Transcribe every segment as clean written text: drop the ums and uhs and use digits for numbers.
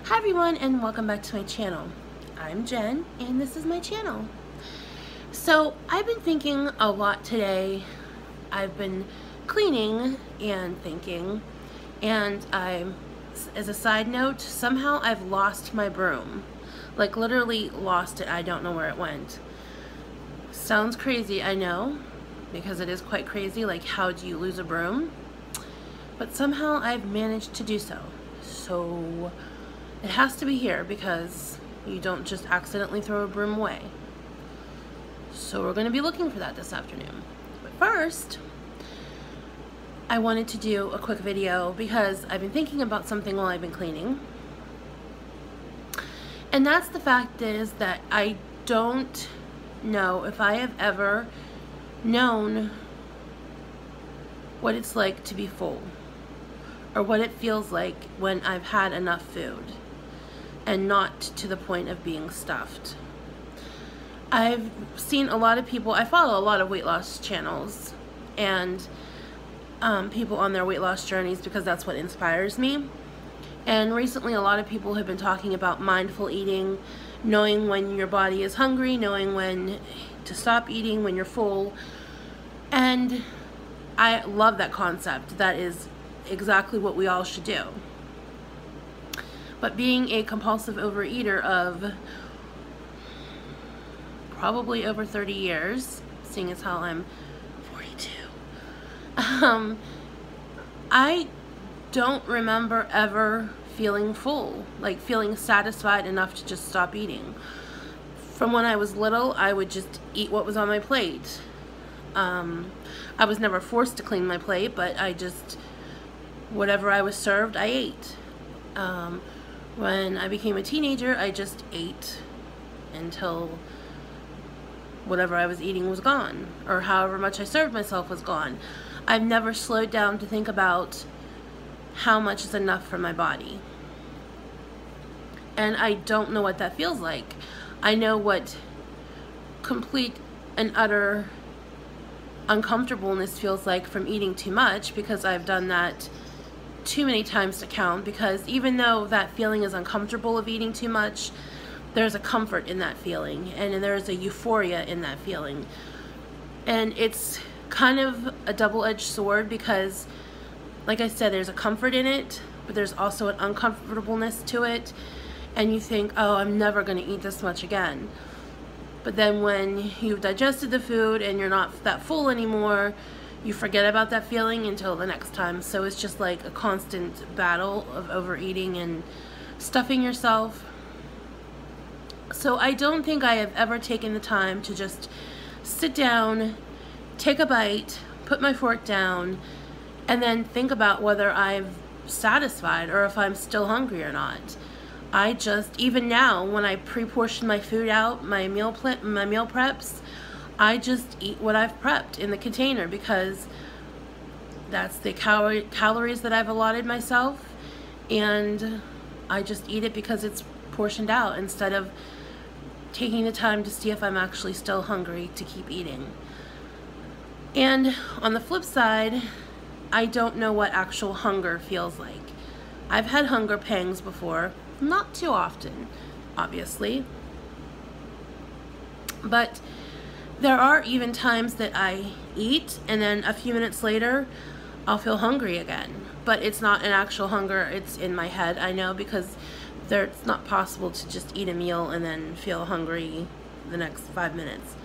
Hi everyone, and welcome back to my channel. I'm Jen and this is my channel. So I've been thinking a lot today. I've been cleaning and thinking, and as a side note, somehow I've lost my broom. Like literally lost it. I don't know where it went. Sounds crazy, I know, because it is quite crazy. Like, how do you lose a broom? But somehow I've managed to do so. So it has to be here because you don't just accidentally throw a broom away. So we're going to be looking for that this afternoon. But first, I wanted to do a quick video because I've been thinking about something while I've been cleaning. And that's the fact is that I don't know if I have ever known what it's like to be full, or what it feels like when I've had enough food and not to the point of being stuffed. I've seen a lot of people, I follow a lot of weight loss channels and people on their weight loss journeys because that's what inspires me. And recently a lot of people have been talking about mindful eating, knowing when your body is hungry, knowing when to stop eating when you're full. And I love that concept. That is exactly what we all should do. But being a compulsive overeater of probably over 30 years, seeing as how I'm 42, I don't remember ever feeling full, like feeling satisfied enough to just stop eating. From when I was little, I would just eat what was on my plate. I was never forced to clean my plate, but I just, whatever I was served, I ate. When I became a teenager, I just ate until whatever I was eating was gone, or however much I served myself was gone. I've never slowed down to think about how much is enough for my body. And I don't know what that feels like. I know what complete and utter uncomfortableness feels like from eating too much, because I've done that too many times to count. Because even though that feeling is uncomfortable of eating too much, there's a comfort in that feeling, and there's a euphoria in that feeling. And it's kind of a double-edged sword because, like I said, there's a comfort in it, but there's also an uncomfortableness to it, and you think, oh, I'm never going to eat this much again. But then when you've digested the food and you're not that full anymore, you forget about that feeling until the next time. So it's just like a constant battle of overeating and stuffing yourself. So I don't think I have ever taken the time to just sit down, take a bite, put my fork down, and then think about whether I'm satisfied or if I'm still hungry or not. I just, even now, when I pre-portion my food out, my meal preps, I just eat what I've prepped in the container because that's the calories that I've allotted myself, and I just eat it because it's portioned out instead of taking the time to see if I'm actually still hungry to keep eating. And on the flip side, I don't know what actual hunger feels like. I've had hunger pangs before. Not too often, obviously, but there are even times that I eat and then a few minutes later I'll feel hungry again, but it's not an actual hunger, it's in my head. I know, because it's not possible to just eat a meal and then feel hungry the next 5 minutes.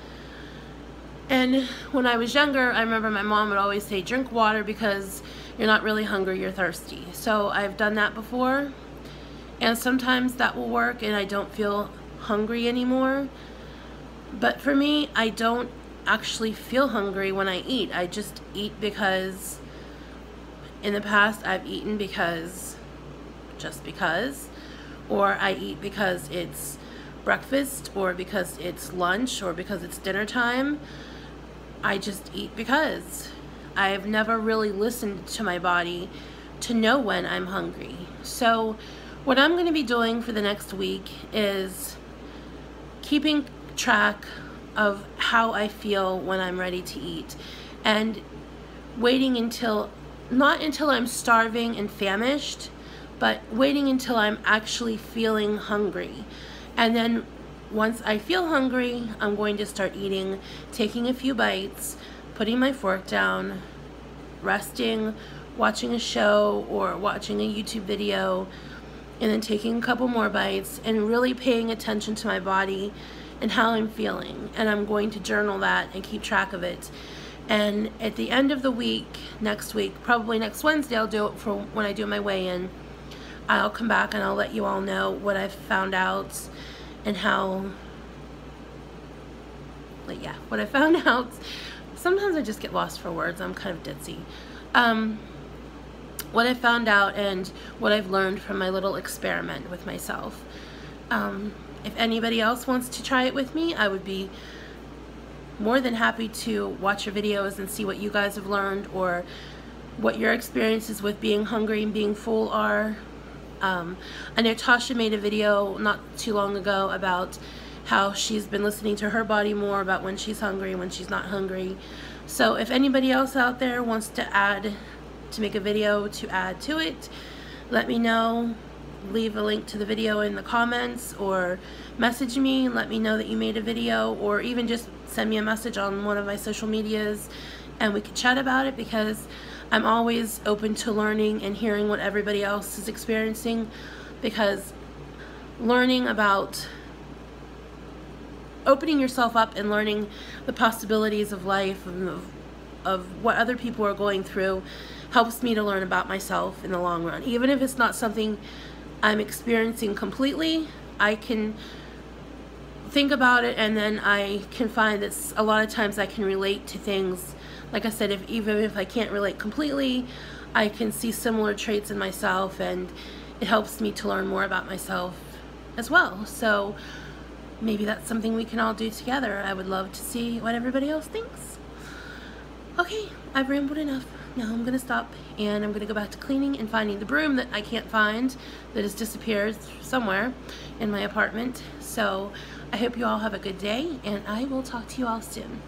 And when I was younger, I remember my mom would always say, drink water because you're not really hungry, you're thirsty. So I've done that before. And sometimes that will work and I don't feel hungry anymore. But for me, I don't actually feel hungry when I eat. I just eat because in the past I've eaten just because, or I eat because it's breakfast, or because it's lunch, or because it's dinner time. I just eat because. I've never really listened to my body to know when I'm hungry. So what I'm going to be doing for the next week is keeping track of how I feel when I'm ready to eat, and waiting until, not until I'm starving and famished, but waiting until I'm actually feeling hungry. And then once I feel hungry, I'm going to start eating, taking a few bites, putting my fork down, resting, watching a show or watching a YouTube video, and then taking a couple more bites and really paying attention to my body and how I'm feeling. And I'm going to journal that and keep track of it. And at the end of the week, next week, probably next Wednesday, I'll do it for when I do my weigh-in. I'll come back and I'll let you all know what I've found out and how, what I found out. Sometimes I just get lost for words. I'm kind of ditzy. What I found out and what I've learned from my little experiment with myself. If anybody else wants to try it with me, I would be more than happy to watch your videos and see what you guys have learned or what your experiences with being hungry and being full are. I know Tasha made a video not too long ago about how she's been listening to her body more about when she's hungry and when she's not hungry. So if anybody else out there wants to make a video to add to it, let me know. Leave a link to the video in the comments or message me and let me know that you made a video, or even just send me a message on one of my social medias and we can chat about it, because I'm always open to learning and hearing what everybody else is experiencing, because learning about opening yourself up and learning the possibilities of life and of what other people are going through helps me to learn about myself in the long run. Even if it's not something I'm experiencing completely, I can think about it and then I can find that a lot of times I can relate to things. Like I said, even if I can't relate completely, I can see similar traits in myself, and it helps me to learn more about myself as well. So maybe that's something we can all do together. I would love to see what everybody else thinks. Okay, I've rambled enough. Now I'm going to stop and I'm going to go back to cleaning and finding the broom that I can't find, that has disappeared somewhere in my apartment. So I hope you all have a good day, and I will talk to you all soon.